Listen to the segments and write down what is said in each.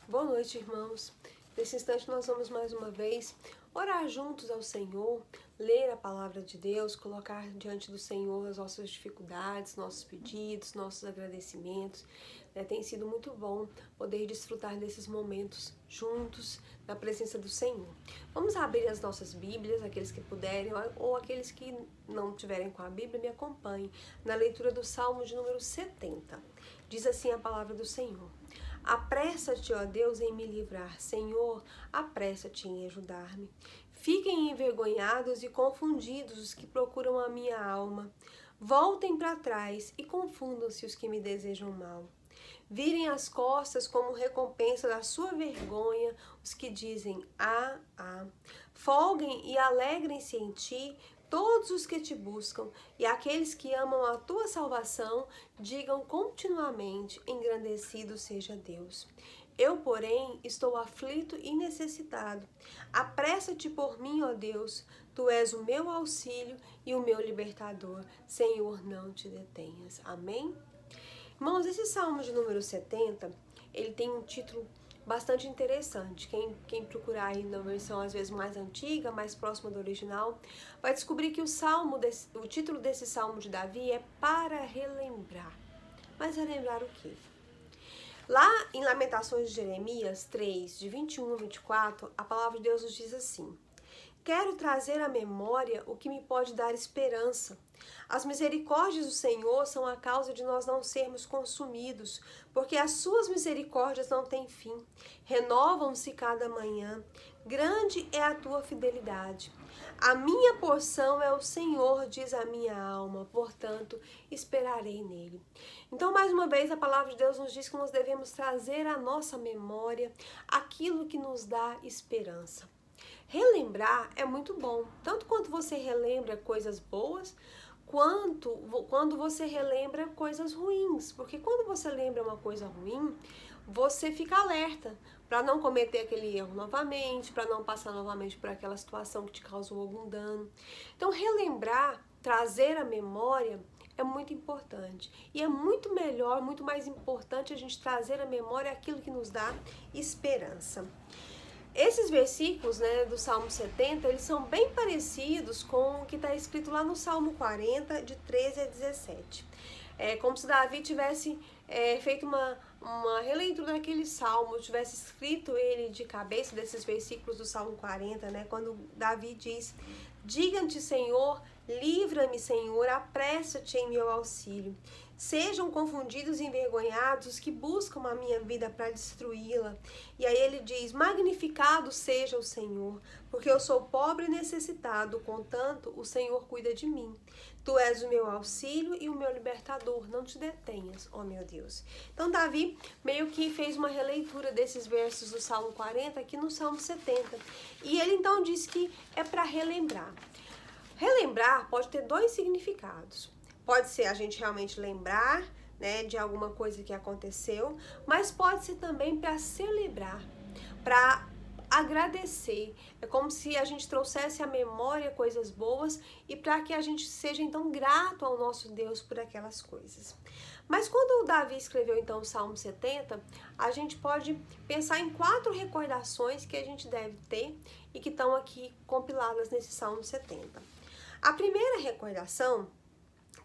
Boa noite, irmãos. Nesse instante nós vamos mais uma vez orar juntos ao Senhor, ler a palavra de Deus, colocar diante do Senhor as nossas dificuldades, nossos pedidos, nossos agradecimentos. Tem sido muito bom poder desfrutar desses momentos juntos na presença do Senhor. Vamos abrir as nossas Bíblias, aqueles que puderem, ou aqueles que não tiverem com a Bíblia, me acompanhem na leitura do Salmo de número 70. Diz assim a palavra do Senhor: apressa-te, ó Deus, em me livrar. Senhor, apressa-te em ajudar-me. Fiquem envergonhados e confundidos os que procuram a minha alma. Voltem para trás e confundam-se os que me desejam mal. Virem as costas como recompensa da sua vergonha os que dizem, ah, ah. Folguem e alegrem-se em ti todos os que te buscam, e aqueles que amam a tua salvação, digam continuamente, engrandecido seja Deus. Eu, porém, estou aflito e necessitado. Apressa-te por mim, ó Deus, tu és o meu auxílio e o meu libertador. Senhor, não te detenhas. Amém? Irmãos, esse Salmo de número 70, ele tem um título bastante interessante. Quem procurar aí na versão às vezes mais antiga, mais próxima do original, vai descobrir que o título desse Salmo de Davi é para relembrar. Mas relembrar o quê? Lá em Lamentações de Jeremias 3, de 21 a 24, a palavra de Deus nos diz assim: quero trazer à memória o que me pode dar esperança. As misericórdias do Senhor são a causa de nós não sermos consumidos, porque as suas misericórdias não têm fim. Renovam-se cada manhã. Grande é a tua fidelidade. A minha porção é o Senhor, diz a minha alma, portanto, esperarei nele. Então, mais uma vez, a palavra de Deus nos diz que nós devemos trazer à nossa memória aquilo que nos dá esperança. Relembrar é muito bom, tanto quanto você relembra coisas boas, quanto quando você relembra coisas ruins, porque quando você lembra uma coisa ruim, você fica alerta para não cometer aquele erro novamente, para não passar novamente por aquela situação que te causou algum dano. Então, relembrar, trazer à memória é muito importante. E é muito melhor, muito mais importante a gente trazer à memória aquilo que nos dá esperança. Esses versículos, do Salmo 70, eles são bem parecidos com o que está escrito lá no Salmo 40, de 13 a 17. É como se Davi tivesse feito uma releitura daquele salmo, tivesse escrito ele de cabeça desses versículos do Salmo 40, quando Davi diz: diga-te, Senhor, livra-me, Senhor, apressa-te em meu auxílio. Sejam confundidos e envergonhados os que buscam a minha vida para destruí-la. E aí ele diz: magnificado seja o Senhor, porque eu sou pobre e necessitado, contanto o Senhor cuida de mim. Tu és o meu auxílio e o meu libertador, não te detenhas, ó meu Deus. Então Davi meio que fez uma releitura desses versos do Salmo 40 aqui no Salmo 70. E ele então diz que é para relembrar. Relembrar pode ter dois significados. Pode ser a gente realmente lembrar, de alguma coisa que aconteceu, mas pode ser também para celebrar, para agradecer. É como se a gente trouxesse à memória coisas boas e para que a gente seja então grato ao nosso Deus por aquelas coisas. Mas quando o Davi escreveu então o Salmo 70, a gente pode pensar em 4 recordações que a gente deve ter e que estão aqui compiladas nesse Salmo 70. A primeira recordação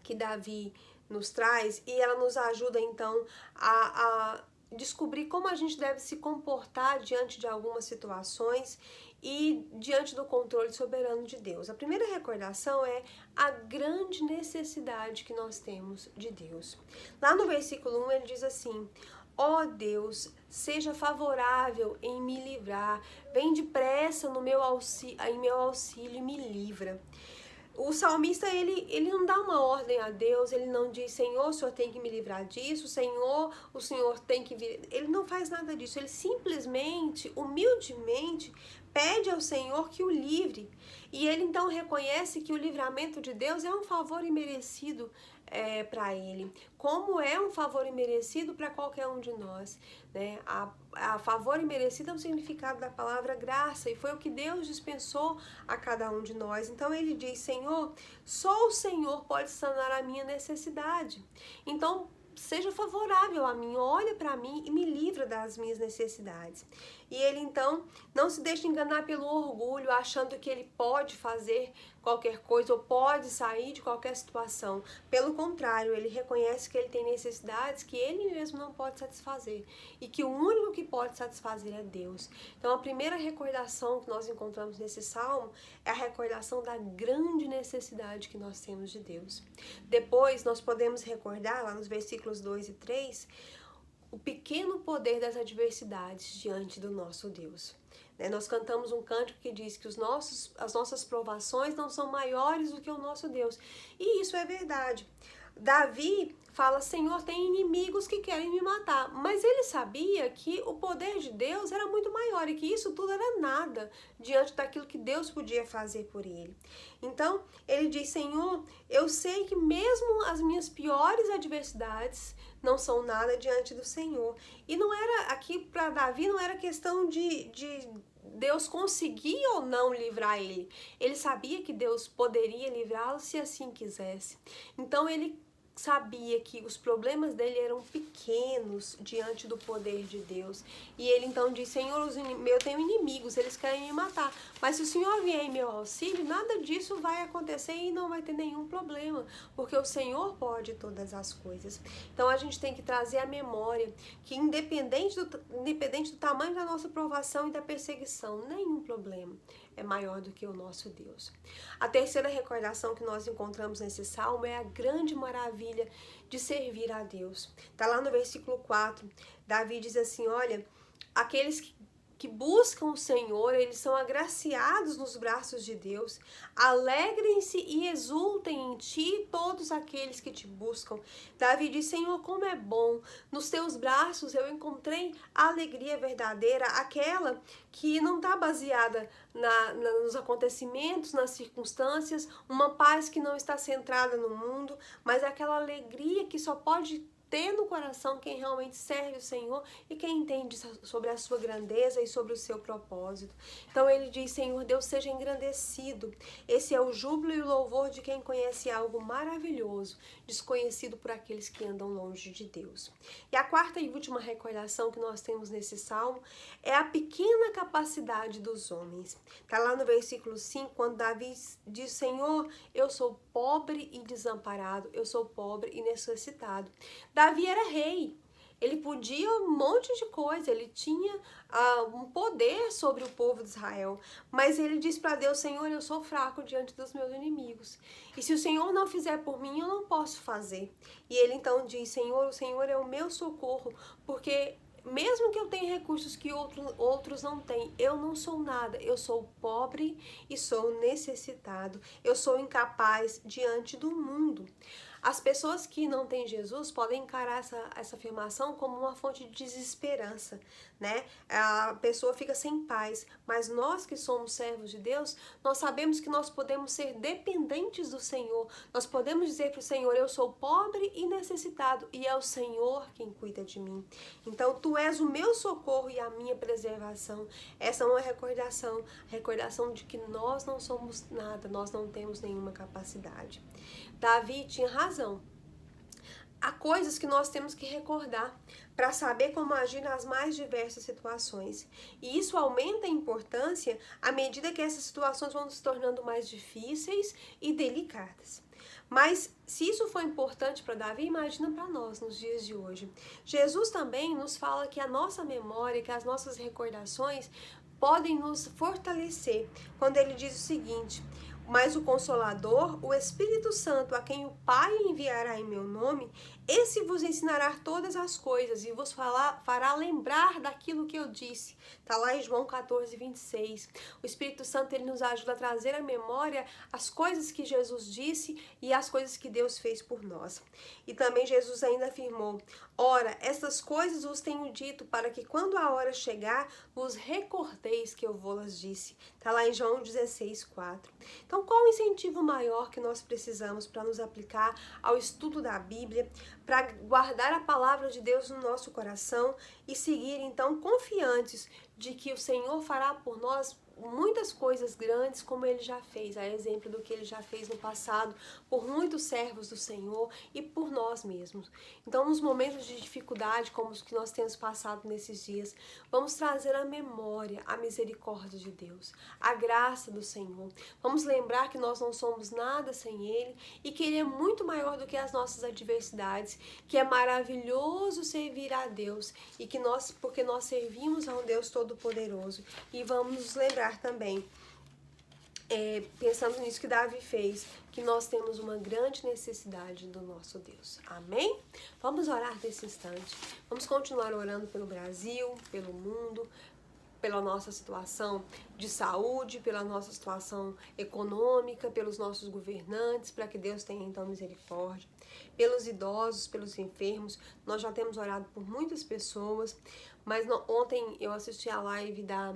que Davi nos traz, e ela nos ajuda então a descobrir como a gente deve se comportar diante de algumas situações e diante do controle soberano de Deus. A primeira recordação é a grande necessidade que nós temos de Deus. Lá no versículo 1 ele diz assim: ó Deus, seja favorável em me livrar, vem depressa em meu auxílio e me livra. O salmista, ele não dá uma ordem a Deus, ele não diz: Senhor, o Senhor tem que me livrar disso, Senhor, o Senhor tem que vir. Ele não faz nada disso, ele simplesmente, humildemente, pede ao Senhor que o livre. E ele então reconhece que o livramento de Deus é um favor imerecido para ele, como é um favor imerecido para qualquer um de nós. A favor imerecido é o significado da palavra graça, e foi o que Deus dispensou a cada um de nós. Então ele diz: Senhor, só o Senhor pode sanar a minha necessidade. Então, seja favorável a mim, olha para mim e me livra das minhas necessidades. E ele então não se deixa enganar pelo orgulho, achando que ele pode fazer qualquer coisa ou pode sair de qualquer situação. Pelo contrário, ele reconhece que ele tem necessidades que ele mesmo não pode satisfazer e que o único que pode satisfazer é Deus. Então a primeira recordação que nós encontramos nesse salmo é a recordação da grande necessidade que nós temos de Deus. Depois nós podemos recordar lá nos versículos 2 e 3 o pequeno poder das adversidades diante do nosso Deus. Nós cantamos um cântico que diz que as nossas provações não são maiores do que o nosso Deus. E isso é verdade. Davi fala, Senhor, tem inimigos que querem me matar. Mas ele sabia que o poder de Deus era muito maior e que isso tudo era nada diante daquilo que Deus podia fazer por ele. Então, ele diz, Senhor, eu sei que mesmo as minhas piores adversidades não são nada diante do Senhor. E não era, aqui para Davi, não era questão de Deus conseguir ou não livrar ele. Ele sabia que Deus poderia livrá-lo se assim quisesse. Então ele sabia que os problemas dele eram pequenos diante do poder de Deus. E ele então diz, Senhor, eu tenho inimigos, eles querem me matar. Mas se o Senhor vier em meu auxílio, nada disso vai acontecer e não vai ter nenhum problema, porque o Senhor pode todas as coisas. Então a gente tem que trazer à memória que independente do tamanho da nossa provação e da perseguição, nenhum problema é maior do que o nosso Deus. A terceira recordação que nós encontramos nesse salmo é a grande maravilha de servir a Deus. Está lá no versículo 4, Davi diz assim, olha, aqueles que buscam o Senhor, eles são agraciados nos braços de Deus. Alegrem-se e exultem em ti todos aqueles que te buscam. Davi diz, Senhor, como é bom, nos teus braços eu encontrei a alegria verdadeira, aquela que não está baseada nos acontecimentos, nas circunstâncias, uma paz que não está centrada no mundo, mas aquela alegria que só pode ter no coração quem realmente serve o Senhor e quem entende sobre a sua grandeza e sobre o seu propósito. Então ele diz, Senhor, Deus seja engrandecido. Esse é o júbilo e o louvor de quem conhece algo maravilhoso, desconhecido por aqueles que andam longe de Deus. E a quarta e última recordação que nós temos nesse salmo é a pequena capacidade dos homens. Está lá no versículo 5, quando Davi diz, Senhor, eu sou pobre e desamparado, eu sou pobre e necessitado. Davi era rei, ele podia um monte de coisa, ele tinha um poder sobre o povo de Israel, mas ele diz para Deus, Senhor, eu sou fraco diante dos meus inimigos, e se o Senhor não fizer por mim, eu não posso fazer. E ele então diz, Senhor, o Senhor é o meu socorro, porque mesmo que eu tenha recursos que outros não têm, eu não sou nada, eu sou pobre e sou necessitado, eu sou incapaz diante do mundo. As pessoas que não têm Jesus podem encarar essa afirmação como uma fonte de desesperança, né? A pessoa fica sem paz, mas nós que somos servos de Deus, nós sabemos que nós podemos ser dependentes do Senhor, nós podemos dizer para o Senhor, eu sou pobre e necessitado, e é o Senhor quem cuida de mim. Então, tu és o meu socorro e a minha preservação. Essa é uma recordação de que nós não somos nada, nós não temos nenhuma capacidade. Davi tinha razão. Há coisas que nós temos que recordar para saber como agir nas mais diversas situações. E isso aumenta a importância à medida que essas situações vão se tornando mais difíceis e delicadas. Mas se isso foi importante para Davi, imagina para nós nos dias de hoje. Jesus também nos fala que a nossa memória, que as nossas recordações podem nos fortalecer quando ele diz o seguinte: mas o Consolador, o Espírito Santo, a quem o Pai enviará em meu nome, esse vos ensinará todas as coisas e vos fará lembrar daquilo que eu disse. Está lá em João 14, 26. O Espírito Santo ele nos ajuda a trazer à memória as coisas que Jesus disse e as coisas que Deus fez por nós. E também Jesus ainda afirmou: ora, estas coisas vos tenho dito para que quando a hora chegar, vos recordeis que eu vos disse. Está lá em João 16, 4. Então, qual o incentivo maior que nós precisamos para nos aplicar ao estudo da Bíblia, para guardar a palavra de Deus no nosso coração e seguir, então, confiantes de que o Senhor fará por nós muitas coisas grandes como Ele já fez, a exemplo do que Ele já fez no passado por muitos servos do Senhor e por nós mesmos. Então, nos momentos de dificuldade como os que nós temos passado nesses dias, vamos trazer à memória a misericórdia de Deus, a graça do Senhor. Vamos lembrar que nós não somos nada sem Ele e que Ele é muito maior do que as nossas adversidades, que é maravilhoso servir a Deus e que porque nós servimos a um Deus Todo-Poderoso. E vamos nos lembrar também, pensando nisso que Davi fez, que nós temos uma grande necessidade do nosso Deus. Amém? Vamos orar nesse instante. Vamos continuar orando pelo Brasil, pelo mundo, pela nossa situação de saúde, pela nossa situação econômica, pelos nossos governantes, para que Deus tenha então misericórdia. Pelos idosos, pelos enfermos, nós já temos orado por muitas pessoas, mas ontem eu assisti a live da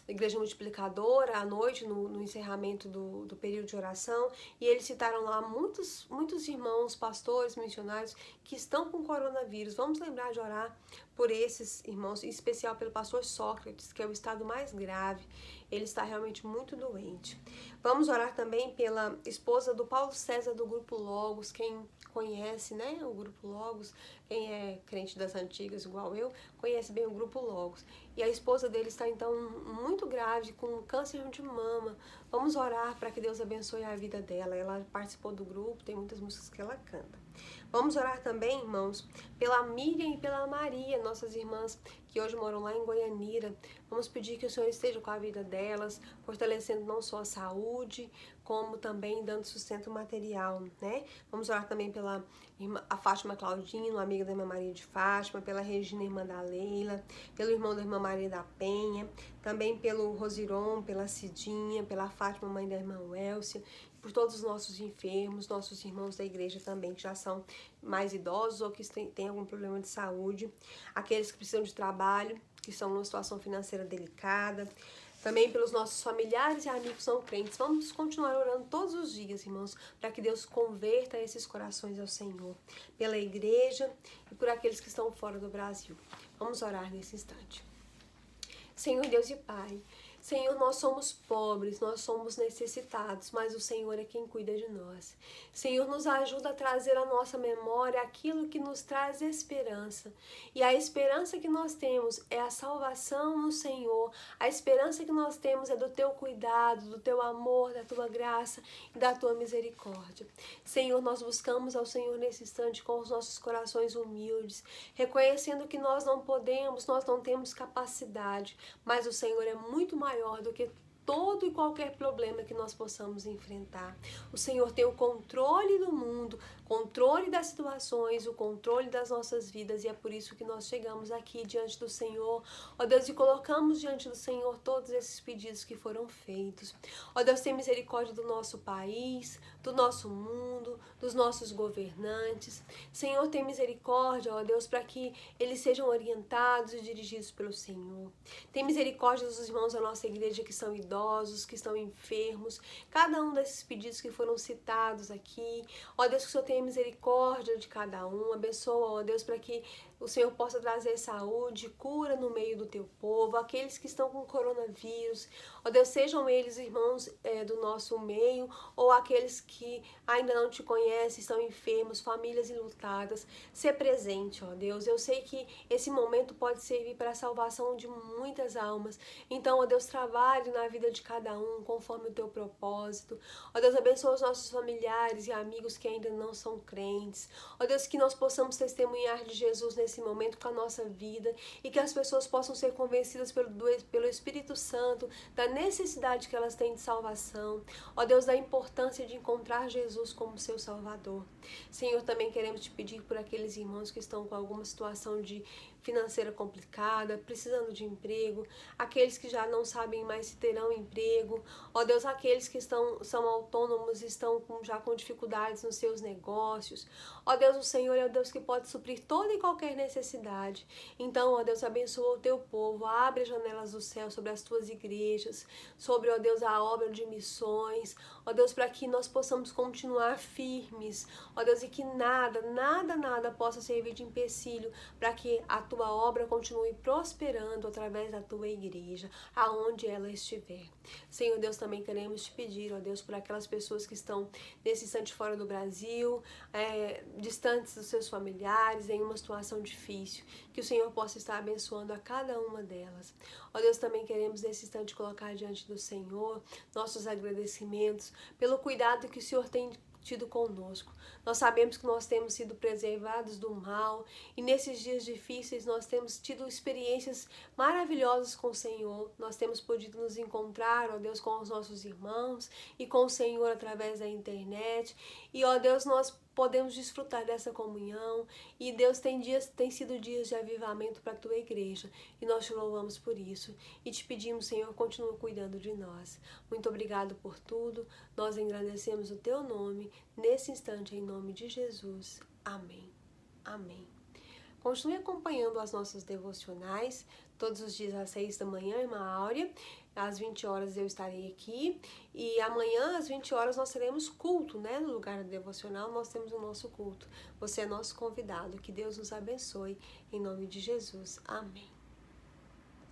Igreja Multiplicadora à noite, no encerramento do período de oração, e eles citaram lá muitos irmãos, pastores, missionários que estão com coronavírus. Vamos lembrar de orar por esses irmãos, em especial pelo pastor Sócrates, que é o estado mais grave. Ele está realmente muito doente. Vamos orar também pela esposa do Paulo César do Grupo Logos, quem conhece, né, o Grupo Logos, quem é crente das antigas igual eu, conhece bem o Grupo Logos. E a esposa dele está então muito grave, com câncer de mama. Vamos orar para que Deus abençoe a vida dela. Ela participou do grupo, tem muitas músicas que ela canta. Vamos orar também, irmãos, pela Miriam e pela Maria, nossas irmãs que hoje moram lá em Goianira. Vamos pedir que o Senhor esteja com a vida delas, fortalecendo não só a saúde, como também dando sustento material, né? Vamos orar também pela a Fátima Claudino, amiga da irmã Maria de Fátima, pela Regina, irmã da Leila, pelo irmão da irmã Maria da Penha, também pelo Rosiron, pela Cidinha, pela Fátima, mãe da irmã Wélcia, por todos os nossos enfermos, nossos irmãos da igreja também, que já são mais idosos ou que têm algum problema de saúde, aqueles que precisam de trabalho, que estão numa situação financeira delicada, também pelos nossos familiares e amigos não crentes. Vamos continuar orando todos os dias, irmãos, para que Deus converta esses corações ao Senhor, pela igreja e por aqueles que estão fora do Brasil. Vamos orar nesse instante. Senhor Deus e Pai, Senhor, nós somos pobres, nós somos necessitados, mas o Senhor é quem cuida de nós. Senhor, nos ajuda a trazer à nossa memória aquilo que nos traz esperança. E a esperança que nós temos é a salvação no Senhor. A esperança que nós temos é do Teu cuidado, do Teu amor, da Tua graça e da Tua misericórdia. Senhor, nós buscamos ao Senhor nesse instante com os nossos corações humildes, reconhecendo que nós não podemos, nós não temos capacidade, mas o Senhor é muito maior do que todo e qualquer problema que nós possamos enfrentar. O Senhor tem o controle do mundo, controle das situações, o controle das nossas vidas, e é por isso que nós chegamos aqui diante do Senhor, ó Deus, e colocamos diante do Senhor todos esses pedidos que foram feitos. Ó Deus, tem misericórdia do nosso país, do nosso mundo, dos nossos governantes. Senhor, tem misericórdia, ó Deus, para que eles sejam orientados e dirigidos pelo Senhor. Tem misericórdia dos irmãos da nossa igreja que são idosos, que estão enfermos, cada um desses pedidos que foram citados aqui. Ó Deus, que o Senhor tenha misericórdia de cada um, abençoa, ó Deus, para que o Senhor possa trazer saúde, cura no meio do Teu povo, aqueles que estão com coronavírus, ó Deus, sejam eles irmãos do nosso meio, ou aqueles que ainda não Te conhecem, estão enfermos, famílias enlutadas, ser presente, ó Deus. Eu sei que esse momento pode servir para a salvação de muitas almas, então, ó Deus, trabalhe na vida de cada um, conforme o Teu propósito. Ó Deus, abençoa os nossos familiares e amigos que ainda não são crentes. Ó Deus, que nós possamos testemunhar de Jesus nesse momento com a nossa vida e que as pessoas possam ser convencidas pelo Espírito Santo da necessidade que elas têm de salvação. Ó Deus, da importância de encontrar Jesus como seu Salvador. Senhor, também queremos Te pedir por aqueles irmãos que estão com alguma situação financeira complicada, precisando de emprego, aqueles que já não sabem mais se terão emprego, ó Deus, aqueles que são autônomos, estão já com dificuldades nos seus negócios, ó Deus, o Senhor é o Deus que pode suprir toda e qualquer necessidade. Então, ó Deus, abençoa o Teu povo, abre as janelas do céu sobre as Tuas igrejas, sobre, ó Deus, a obra de missões, ó Deus, para que nós possamos continuar firmes, ó Deus, e que nada possa servir de empecilho para que a Tua tua obra continue prosperando através da tua igreja, aonde ela estiver. Senhor Deus, também queremos te pedir, ó Deus, por aquelas pessoas que estão nesse instante fora do Brasil, distantes dos seus familiares, em uma situação difícil, que o Senhor possa estar abençoando a cada uma delas. Ó Deus, também queremos nesse instante colocar diante do Senhor nossos agradecimentos pelo cuidado que o Senhor tem tido conosco. Nós sabemos que nós temos sido preservados do mal e nesses dias difíceis nós temos tido experiências maravilhosas com o Senhor. Nós temos podido nos encontrar, ó Deus, com os nossos irmãos e com o Senhor através da internet. E, ó Deus, nós podemos desfrutar dessa comunhão e Deus tem sido dias de avivamento para a tua igreja e nós te louvamos por isso e te pedimos, Senhor, continua cuidando de nós. Muito obrigado por tudo, nós engrandecemos o teu nome nesse instante em nome de Jesus. Amém. Amém. Continue acompanhando as nossas devocionais, todos os dias às 6 da manhã, irmã Áurea, às 20 horas eu estarei aqui, e amanhã às 20 horas nós teremos culto, né? No lugar do devocional nós temos o nosso culto. Você é nosso convidado, que Deus nos abençoe, em nome de Jesus. Amém.